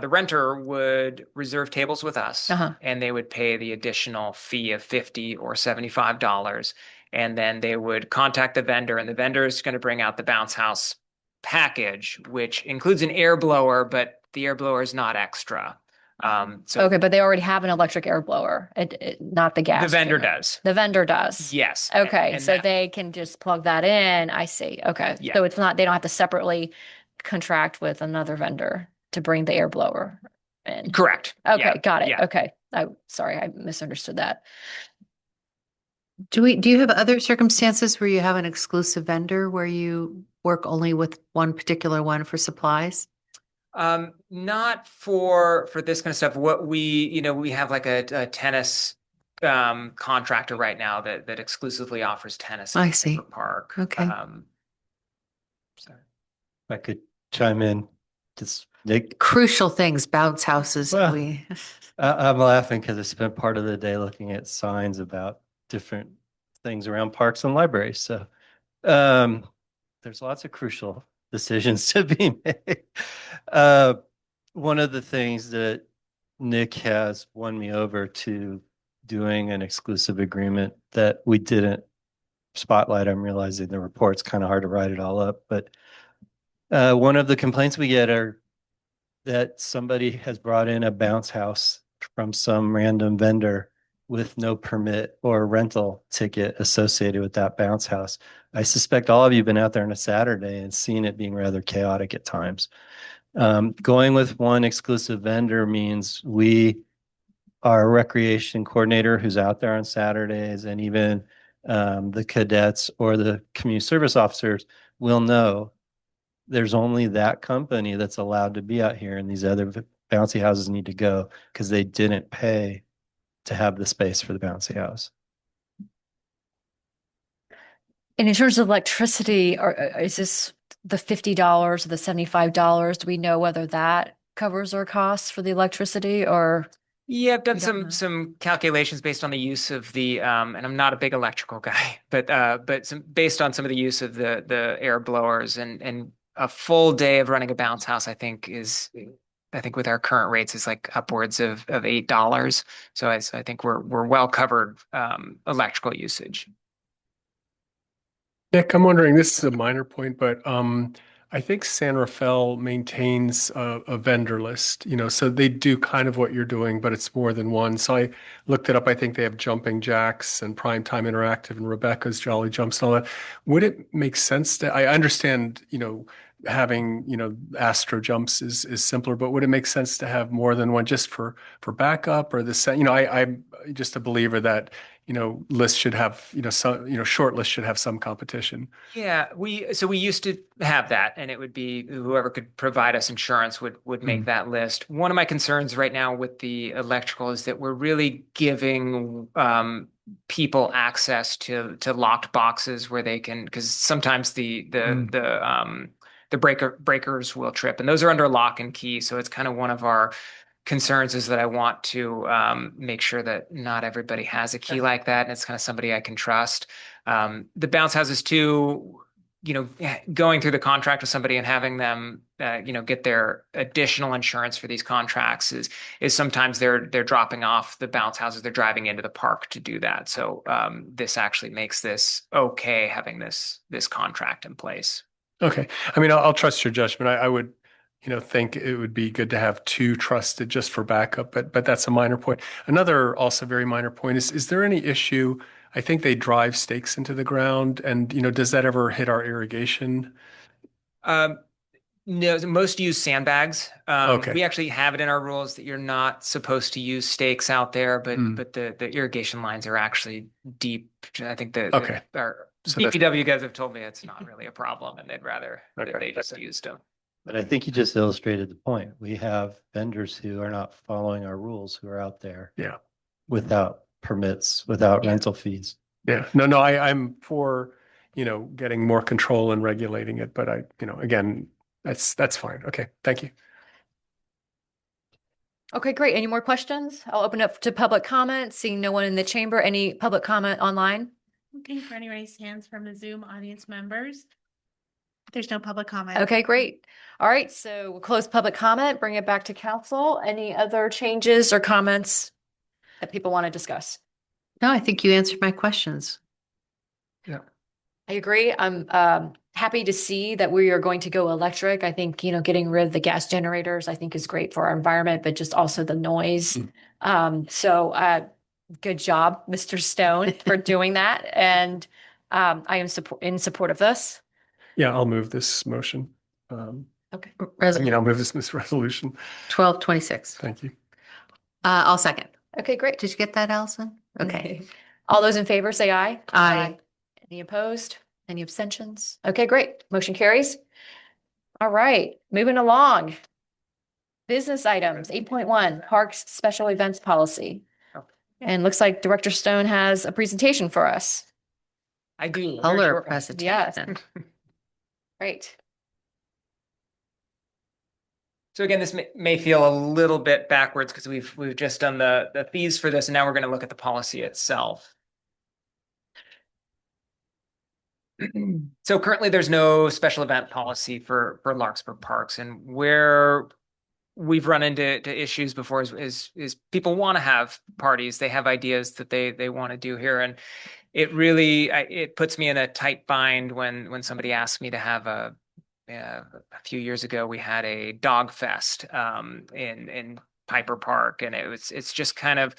renter would reserve tables with us, and they would pay the additional fee of $50 or $75. And then they would contact the vendor, and the vendor is going to bring out the bounce house package, which includes an air blower, but the air blower is not extra. Okay, but they already have an electric air blower, not the gas. The vendor does. The vendor does. Yes. Okay, so they can just plug that in. I see. Okay, Yeah. so it's not, they don't have to separately contract with another vendor to bring the air blower in. Correct. Okay, Yeah. got it. Yeah. Okay. Sorry, I misunderstood that. Do you have other circumstances where you have an exclusive vendor where you work only with one particular one for supplies? Not for this kind of stuff. What we have like a tennis contractor right now that exclusively offers tennis. I at see. Piper Park. Okay. So. If I could chime in, just Nick, Crucial things, bounce houses. Well, We, I'm laughing because I spent part of the day looking at signs about different things around parks and libraries. So there's lots of crucial decisions to be made. One of the things that Nick has won me over to doing an exclusive agreement that we didn't spotlight. I'm realizing the report's kind of hard to write it all up, but one of the complaints we get are that somebody has brought in a bounce house from some random vendor with no permit or rental ticket associated with that bounce house. I suspect all of you have been out there on a Saturday and seen it being rather chaotic at times. Going with one exclusive vendor means our recreation coordinator who's out there on Saturdays, and even the cadets or the community service officers will know there's only that company that's allowed to be out here, and these other bouncy houses need to go because they didn't pay to have the space for the bouncy house. And in terms of electricity, is this the $50 or the $75? Do we know whether that covers our costs for the electricity or? Yeah, I've done We don't know. some calculations based on the use of the and I'm not a big electrical guy, but based on some of the use of the air blowers and a full day of running a bounce house, I think with our current rates is like upwards of $8. So I think we're well covered electrical usage. Nick, I'm wondering, this is a minor point, but I think San Rafael maintains a vendor list, so they do kind of what you're doing, but it's more than one. So I looked it up. I think they have Jumping Jacks and Primetime Interactive and Rebecca's Jolly Jumps and all that. Would it make sense I understand, having, Astro Jumps is simpler, but would it make sense to have more than one just for backup or I'm just a believer that lists should have, some, short lists should have some competition. Yeah, we used to have that, and it would be whoever could provide us insurance would make that list. One of my concerns right now with the electrical is that we're really giving people access to locked boxes where they can, because sometimes the breakers will trip, and those are under lock and key. So it's kind of one of our concerns is that I want to make sure that not everybody has a key like that, and it's kind of somebody I can trust. The bounce houses too, going through the contract with somebody and having them, get their additional insurance for these contracts is sometimes they're dropping off the bounce houses, they're driving into the park to do that. So this actually makes this okay having this contract in place. Okay. I mean, I'll trust your judgment. I would, think it would be good to have two trusted just for backup, but that's a minor point. Another also very minor point is there any issue? I think they drive stakes into the ground, and does that ever hit our irrigation? No, most use sandbags. Okay. We actually have it in our rules that you're not supposed to use stakes out there, but the irrigation lines are actually deep. I think our DPW guys have told me it's not really a problem, and they'd rather that they just used them. But I think you just illustrated the point. We have vendors who are not following our rules, who are out there without permits, without rental fees. Yeah, no, I'm for, getting more control and regulating it, but again, that's fine. Okay, thank you. Okay, great. Any more questions? I'll open up to public comment. Seeing no one in the chamber. Any public comment online? Looking for any raised hands from the Zoom audience members. There's no public comment. Okay, great. All right, so we'll close public comment, bring it back to council. Any other changes or comments that people want to discuss? no, I think you answered my questions. Yeah. I agree. I'm happy to see that we are going to go electric. I think, getting rid of the gas generators, I think is great for our environment, but just also the noise. So good job, Mr. Stone, for doing that. And I am in support of this. Yeah, I'll move this motion. Okay. I'll move this resolution. 1226. Thank you. I'll second. Okay, great. Did you get that, Allison? Okay. All those in favor say aye. Aye. Any opposed? Any abstentions? Okay, great. Motion carries. All right, moving along. Business items, 8.1, Parks Special Events Policy. And looks like Director Stone has a presentation for us. I do. Very Color short one. presentation. Great. So again, this may feel a little bit backwards because we've just done the fees for this, and now we're going to look at the policy itself. So currently, there's no special event policy for Larkspur Parks, and where we've run into issues before is people want to have parties, they have ideas that they want to do here, and it really it puts me in a tight bind when somebody asks me to have a few years ago we had a dog fest in Piper Park, and it's just kind of,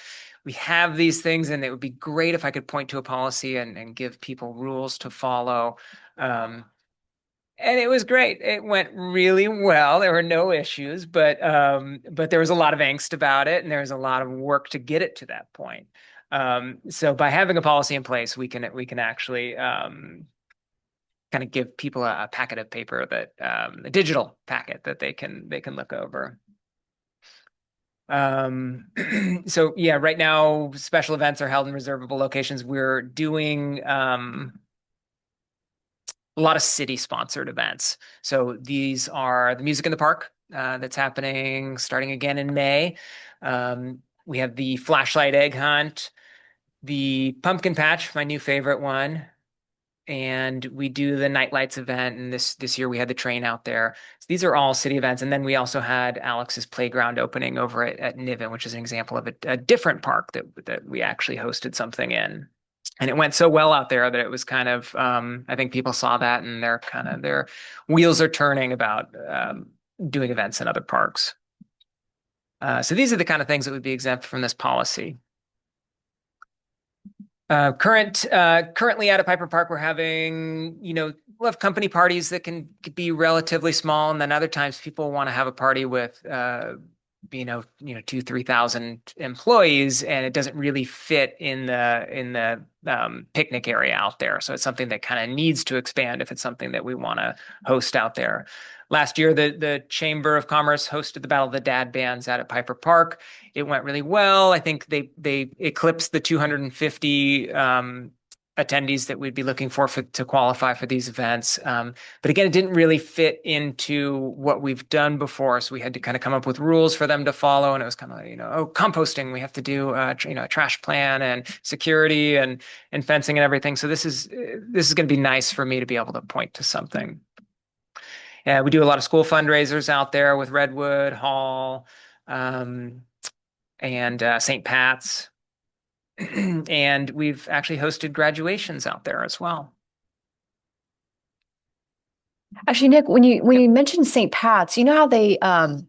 we have these things, and it would be great if I could point to a policy and give people rules to follow. And it was great. It went really well. There were no issues, but there was a lot of angst about it, and there was a lot of work to get it to that point. So by having a policy in place, we can actually kind of give people a packet of paper that a digital packet that they can look over. So yeah, right now special events are held in reservable locations. We're doing a lot of city-sponsored events. So these are the Music in the Park that's happening starting again in May. We have the Flashlight Egg Hunt, the Pumpkin Patch, my new favorite one, and we do the Night Lights event. And this year we had the train out there. So these are all city events. And then we also had Alex's Playground opening over at Niven, which is an example of a different park that we actually hosted something in. And it went so well out there that it was kind of, I think people saw that, and their wheels are turning about doing events in other parks. So these are the kind of things that would be exempt from this policy. Currently out at Piper Park, we're having, we'll have company parties that can be relatively small. And then other times people want to have a party with, 2,000-3,000 employees, and it doesn't really fit in the picnic area out there. So it's something that kind of needs to expand if it's something that we want to host out there. Last year, the Chamber of Commerce hosted the Battle of the Dad Bands out at Piper Park. It went really well. I think they eclipsed the 250 attendees that we'd be looking for to qualify for these events. But again, it didn't really fit into what we've done before. So we had to kind of come up with rules for them to follow. And it was kind of composting, we have to do a trash plan and security and fencing and everything. So this is going to be nice for me to be able to point to something. Yeah, we do a lot of school fundraisers out there with Redwood Hall and St. Pat's. And we've actually hosted graduations out there as well. Actually, Nick, when you mentioned St. Pat's, you know how they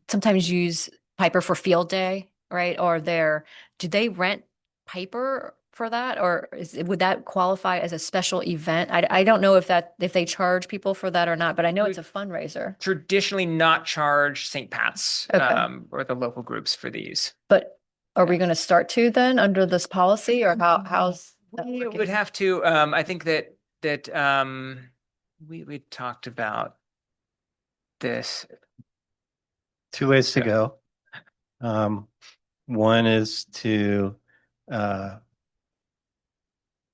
sometimes use Piper for field day, right? Or do they rent Piper for that, or would that qualify as a special event? I don't know if they charge people for that or not, but I know it's a fundraiser. Traditionally not charge St. Pat's or the local groups for these. But are we going to start to then under this policy, or how's that We working? would have to, I think that we talked about this. Two ways to go. One is to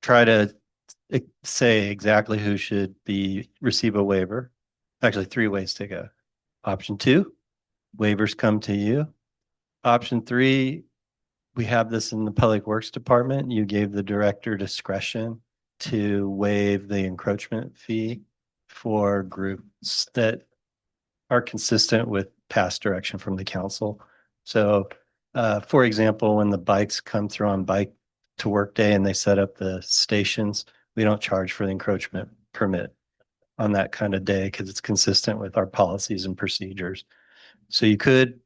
try to say exactly who should receive a waiver. Actually, three ways to go. Option 2, waivers come to you. Option 3, we have this in the Public Works Department. You gave the director discretion to waive the encroachment fee for groups that are consistent with past direction from the council. So, for example, when the bikes come through on Bike to Work Day and they set up the stations, we don't charge for the encroachment permit on that kind of day because it's consistent with our policies and procedures. So you could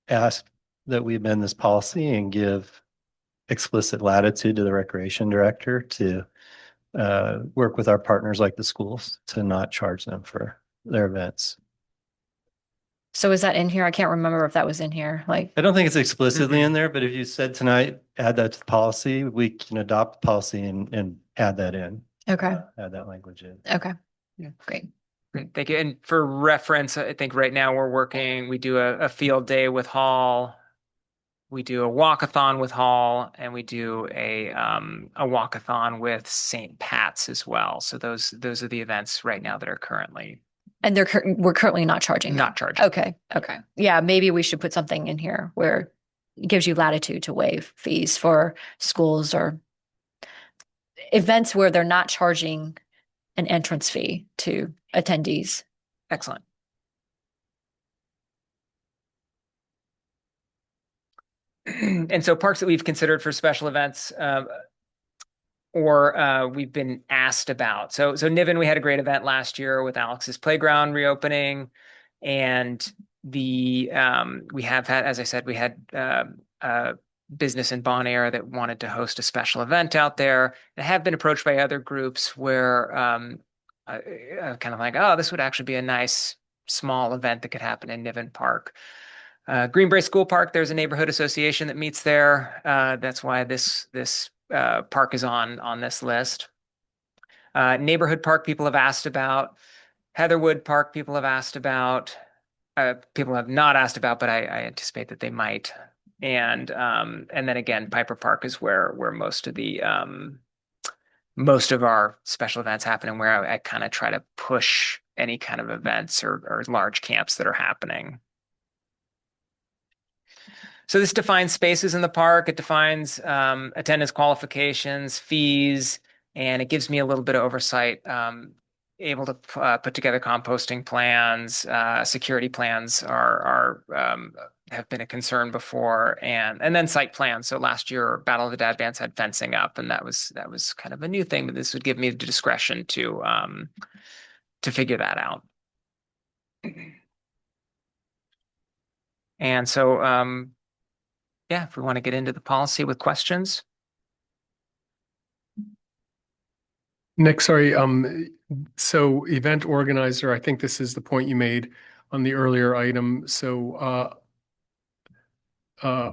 ask that we amend this policy and give explicit latitude to the recreation director to work with our partners like the schools to not charge them for their events. So is that in here? I can't remember if that was in here. Like, I don't think it's explicitly in there, but if you said tonight, add that to the policy, we can adopt the policy and add that in. okay, Add that language in. okay, Yeah. great. Great, thank you. And for reference, I think right now we do a field day with Hall We do a walkathon with Hall, and we do a walkathon with St. Pat's as well. So those are the events right now that are currently And we're currently not charging them. not charging. Okay. Okay. Yeah, maybe we should put something in here where it gives you latitude to waive fees for schools or events where they're not charging an entrance fee to attendees. Excellent. And so parks that we've considered for special events, or we've been asked about. So Niven, we had a great event last year with Alex's playground reopening, and we have had, as I said, we had a business in Bon Air that wanted to host a special event out there. I have been approached by other groups where kind of like, oh, this would actually be a nice small event that could happen in Niven Park. Greenbrae School Park, there's a neighborhood association that meets there. That's why this park is on this list. Neighborhood Park people have asked about. Heatherwood Park people have asked about. People have not asked about, but I anticipate that they might. And then again, Piper Park is where most of our special events happen, and where I kind of try to push any kind of events or large camps that are happening. So this defines spaces in the park. It defines attendance qualifications, fees, and it gives me a little bit of oversight, able to put together composting plans. Security plans have been a concern before, and then site plans. So last year, Battle of the Dad Bands had fencing up, and that was kind of a new thing, but this would give me the discretion to figure that out. And so, yeah, if we want to get into the policy with questions. Nick, sorry. So event organizer, I think this is the point you made on the earlier item. So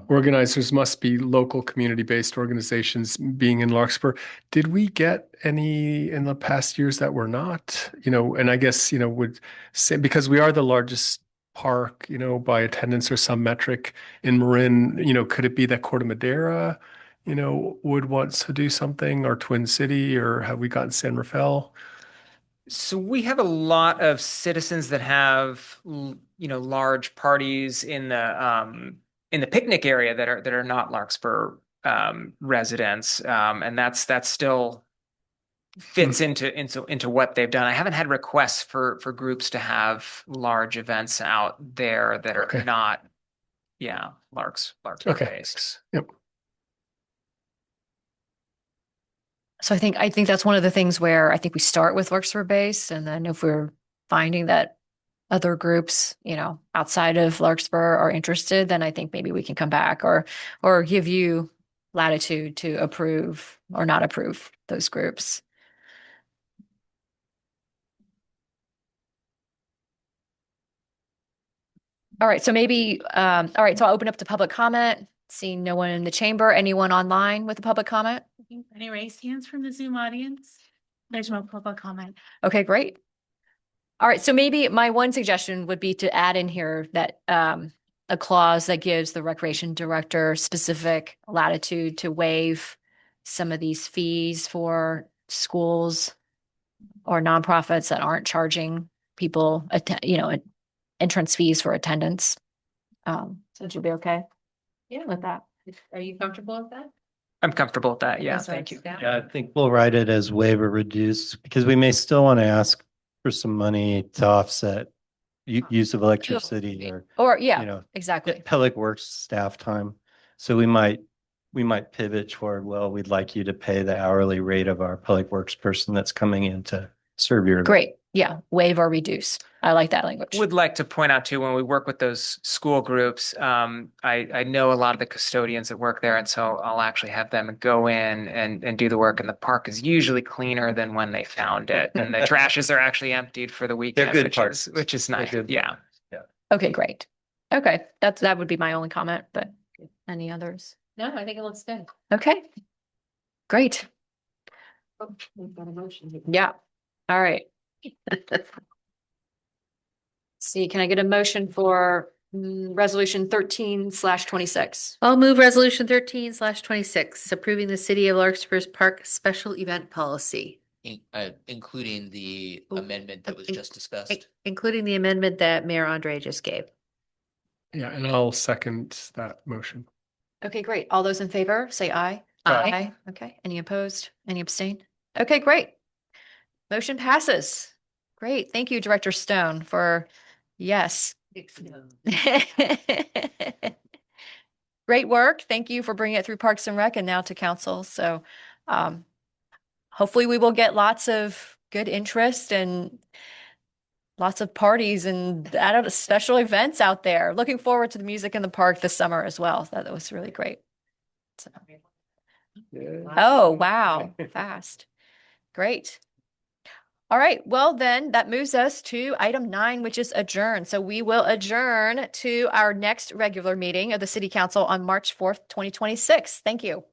organizers must be local community-based organizations being in Larkspur. Did we get any in the past years that were not? And I guess, would say, because we are the largest park, by attendance or some metric in Marin, could it be that Corte Madera, would want to do something, or Twin City, or have we gotten San Rafael? So we have a lot of citizens that have, large parties in the picnic area that are not Larkspur residents, and that's still fits into what they've done. I haven't had requests for groups to have large events out there that are not, Larkspur based. Yep. So I think that's one of the things where I think we start with Larkspur base, and then if we're finding that other groups, outside of Larkspur are interested, then I think maybe we can come back or give you latitude to approve or not approve those groups. All right, so maybe, all right, so I'll open up to public comment. Seeing no one in the chamber. Anyone online with a public comment? Any raised hands from the Zoom audience? There's no public comment. Okay, great. All right, so maybe my one suggestion would be to add in here that a clause that gives the recreation director specific latitude to waive some of these fees for schools or nonprofits that aren't charging people, entrance fees for attendance. So would you be okay? Yeah. With that? Are you comfortable with that? I'm comfortable with that. Yeah, Okay, so thank you. it's down. Yeah, I think we'll write it as waiver reduced, because we may still want to ask for some money to offset use of electricity Or exactly. public works staff time. So we might pivot toward, well, we'd like you to pay the hourly rate of our public works person that's coming in to serve your event. Great. Yeah. Waive or reduce. I like that language. Would like to point out too, when we work with those school groups, I know a lot of the custodians that work there, and so I'll actually have them go in and do the work, and the park is usually cleaner than when they found it, and the trashes are actually emptied for the weekend, They're good parks. which is nice. Yeah. Okay, great. Okay. That would be my only comment, but any others? No, I think it looks good. Okay. Great. Oh, we've got a motion here. Yeah. All right. See, can I get a motion for Resolution 13/26. I'll move resolution 13/26, approving the City of Larkspur's Park Special Event Policy. Including the Oh, amendment that was in- just discussed. Including the amendment that Mayor Andre just gave. Yeah, and I'll second that motion. Okay, great. All those in favor, say aye. Aye. Okay. Any opposed? Any abstain? Okay, great. Motion passes. Great. Thank you, Director Stone, for, yes. Great work. Thank you for bringing it through Parks and Rec and now to council. So hopefully we will get lots of good interest and lots of parties and special events out there. Looking forward to the music in the park this summer as well. That was really great. So- Oh, wow. Fast. Great. All right. Well, then that moves us to item 9, which is adjourn. So we will adjourn to our next regular meeting of the City Council on March 4th, 2026. Thank you.